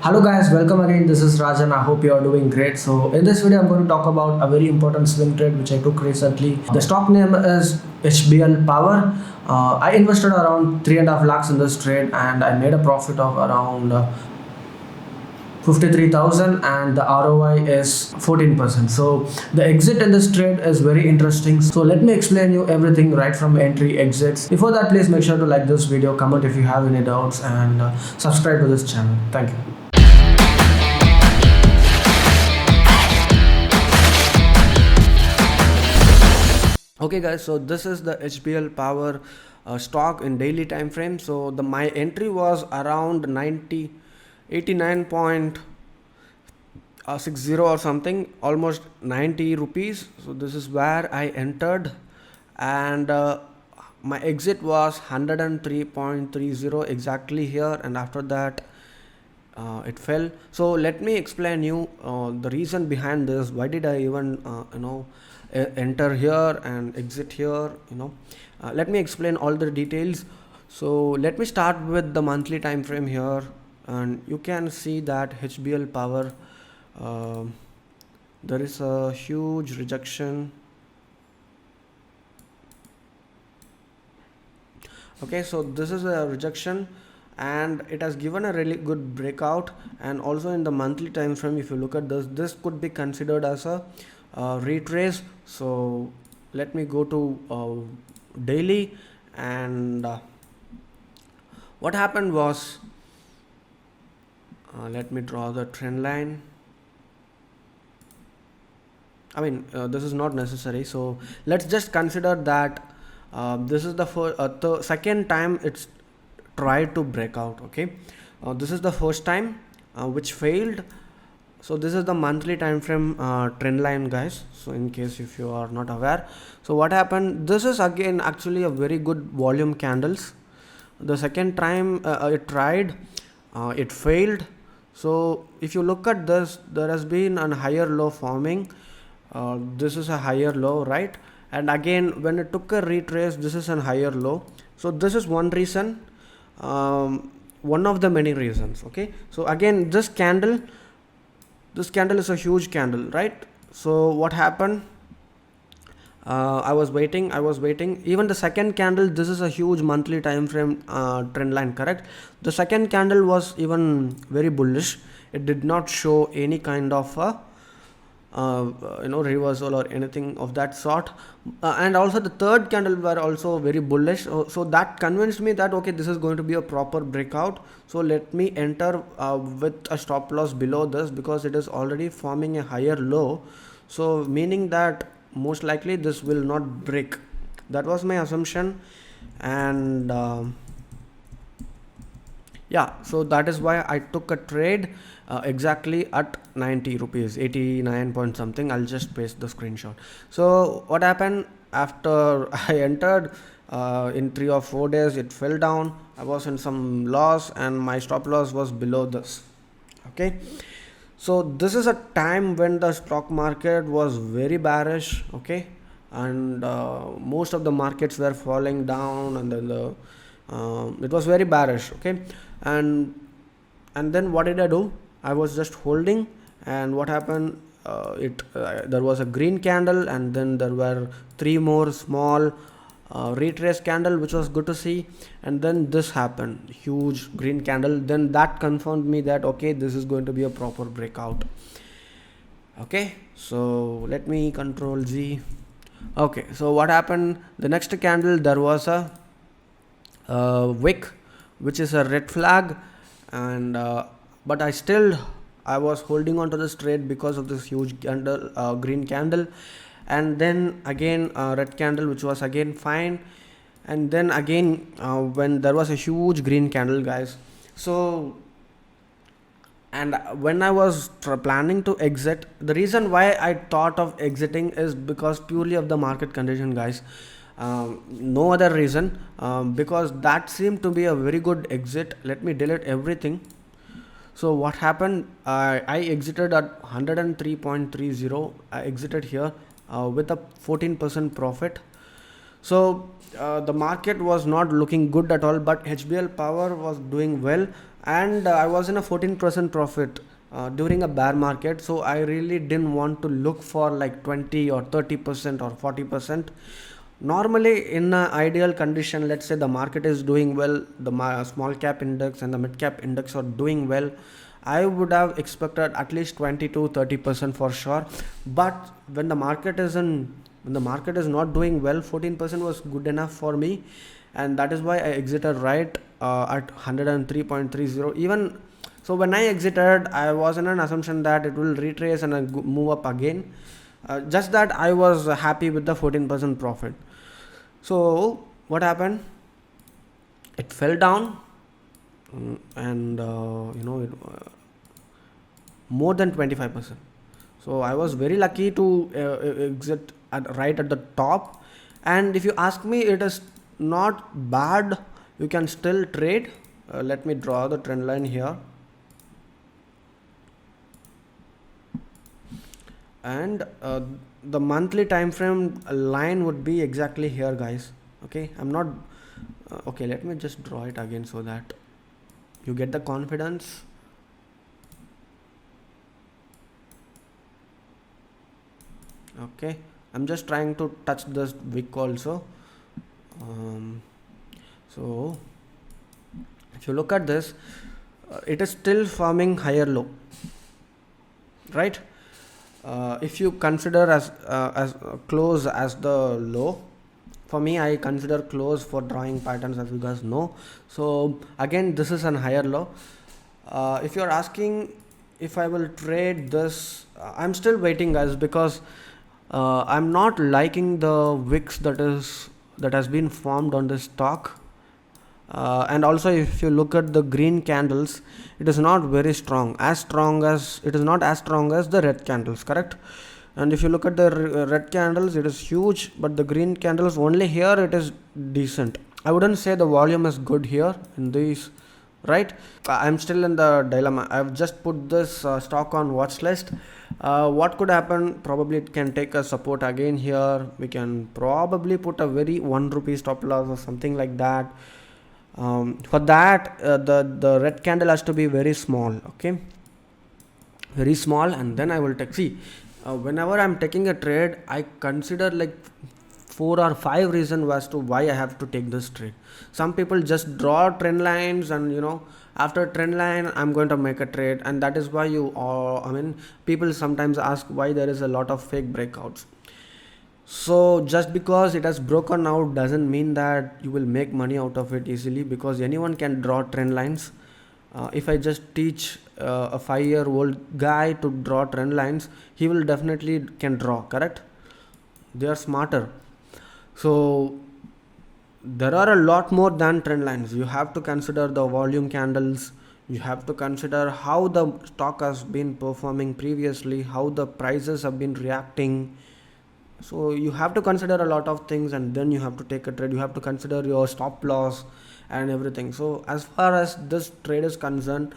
Hello guys, welcome again. This is Rajan. I hope you are doing great. So in this video, I'm going to talk about a very important swing trade which I took recently. The stock name is HBL Power. I invested around 3.5 lakhs in this trade and I made a profit of around 53,000 and the ROI is 14%. So the exit in this trade is very interesting. So let me explain you everything right from entry, exits. Before that, please make sure to like this video, comment if you have any doubts, and subscribe to this channel. Thank you. Okay guys, so this is the HBL Power stock in daily time frame. So my entry was around 89.60 or something, almost 90 rupees. So this is where I entered, and my exit was 103.30 exactly here, and after that it fell. So let me explain you the reason behind this. Why did I even enter here and exit here? Let me explain all the details. So let me start with the monthly time frame here, and you can see that HBL Power, there is a huge rejection. Okay, so this is a rejection and it has given a really good breakout. And also in the monthly time frame, if you look at this could be considered as a retrace. So let me go to daily, and what happened was, let me draw the trend line. This is not necessary, so let's just consider that this is the second time it's tried to break out. Okay, this is the first time which failed. So this is the monthly time frame trend line, guys. So in case if you are not aware, so what happened, this is again actually a very good volume candles. The second time it tried, it failed. So if you look at this, there has been a higher low forming. This is a higher low, right? And again when it took a retrace, this is a higher low. So this is one reason, one of the many reasons. Okay, so again this candle is a huge candle, right? So what happened, I was waiting. Even the second candle, this is a huge monthly time frame trend line, correct? The second candle was even very bullish. It did not show any kind of reversal or anything of that sort, and also the third candle were also very bullish. So that convinced me that okay, this is going to be a proper breakout. So let me enter with a stop loss below this, because it is already forming a higher low, so meaning that most likely this will not break. That was my assumption, and yeah, so that is why I took a trade exactly at 90 rupees, 89 point something. I'll just paste the screenshot. So what happened after I entered, in 3 or 4 days it fell down. I was in some loss and my stop loss was below this. Okay, so this is a time when the stock market was very bearish. Okay, and most of the markets were falling down, and then it was very bearish. Okay, and then what did I do? I was just holding, and what happened, there was a green candle, and then there were 3 more small retrace candle, which was good to see. And then this happened, huge green candle. Then that confirmed me that okay, this is going to be a proper breakout. Okay, so let me control Z. Okay, so what happened, the next candle, there was a wick, which is a red flag, and but I was holding on to this trade because of this huge candle, green candle. And then again red candle, which was again fine. And then again when there was a huge green candle, guys. So, and when I was planning to exit, the reason why I thought of exiting is because purely of the market condition, guys. No other reason, because that seemed to be a very good exit. Let me delete everything. So what happened, I exited at 103.30. I exited here with a 14% profit. So the market was not looking good at all, but HBL Power was doing well. and I was in a 14% profit during a bear market. So I really didn't want to look for like 20 or 30% or 40%. Normally, in an ideal condition, let's say the market is doing well, the small cap index and the mid cap index are doing well, I would have expected at least 20 to 30% for sure. But when the market is not doing well, 14% was good enough for me, and that is why I exited right at 103.30. Even so, when I exited, I was in an assumption that it will retrace and move up again. Just that I was happy with the 14% profit. So what happened? It fell down, and more than 25%. So I was very lucky to exit right at the top. And if you ask me, it is not bad. You can still trade. Let me draw the trend line here. And the monthly time frame line would be exactly here, guys. Okay, I'm not okay, let me just draw it again so that you get the confidence. Okay, I'm just trying to touch this wick also. So if you look at this, it is still forming higher low, right? If you consider as close as the low, for me I consider close for drawing patterns, as you guys know. So again, this is an higher low. If you're asking if I will trade this, I'm still waiting, guys, because I'm not liking the wicks that has been formed on this stock. And also, if you look at the green candles, it is not very strong, it is not as strong as the red candles, correct? And if you look at the red candles, it is huge, but the green candles, only here it is decent. I wouldn't say the volume is good here in these, right? I'm still in the dilemma. I've just put this stock on watch list. What could happen? Probably it can take a support again here. We can probably put a very 1 rupee stop loss or something like that. For that, the red candle has to be very small, okay, very small, and then I will take. See, whenever I'm taking a trade, I consider like 4 or 5 reasons as to why I have to take this trade. Some people just draw trend lines, and after trend line I'm going to make a trade, and that is why people sometimes ask why there is a lot of fake breakouts. So just because it has broken out doesn't mean that you will make money out of it easily, because anyone can draw trend lines. If I just teach a 5-year-old guy to draw trend lines, he will definitely can draw, correct? They are smarter. So there are a lot more than trend lines. You have to consider the volume candles. You have to consider how the stock has been performing previously, how the prices have been reacting. So you have to consider a lot of things, and then you have to take a trade. You have to consider your stop loss and everything. So as far as this trade is concerned,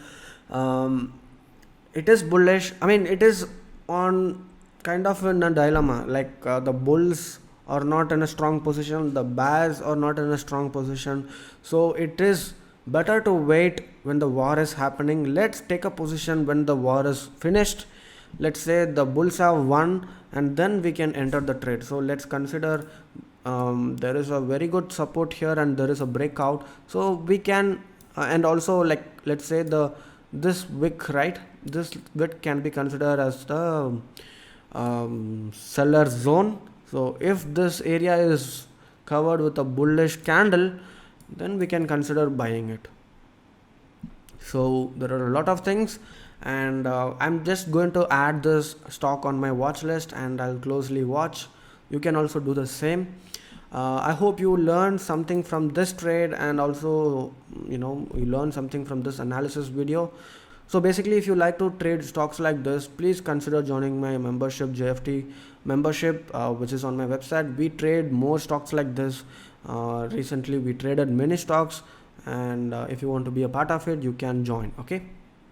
it is bullish. It is on kind of in a dilemma. Like the bulls are not in a strong position, the bears are not in a strong position. So it is better to wait when the war is happening. Let's take a position when the war is finished. Let's say the bulls have won, and then we can enter the trade. So let's consider there is a very good support here, and there is a breakout. So we can and also, like, let's say this wick, right? This wick can be considered as the seller zone. So if this area is covered with a bullish candle, then we can consider buying it. So there are a lot of things, and I'm just going to add this stock on my watch list, and I'll closely watch. You can also do the same. I hope you learned something from this trade, and also you learned something from this analysis video. So basically, if you like to trade stocks like this, please consider joining my membership, JFT membership, which is on my website. We trade more stocks like this. Recently we traded many stocks, and if you want to be a part of it, you can join. Okay.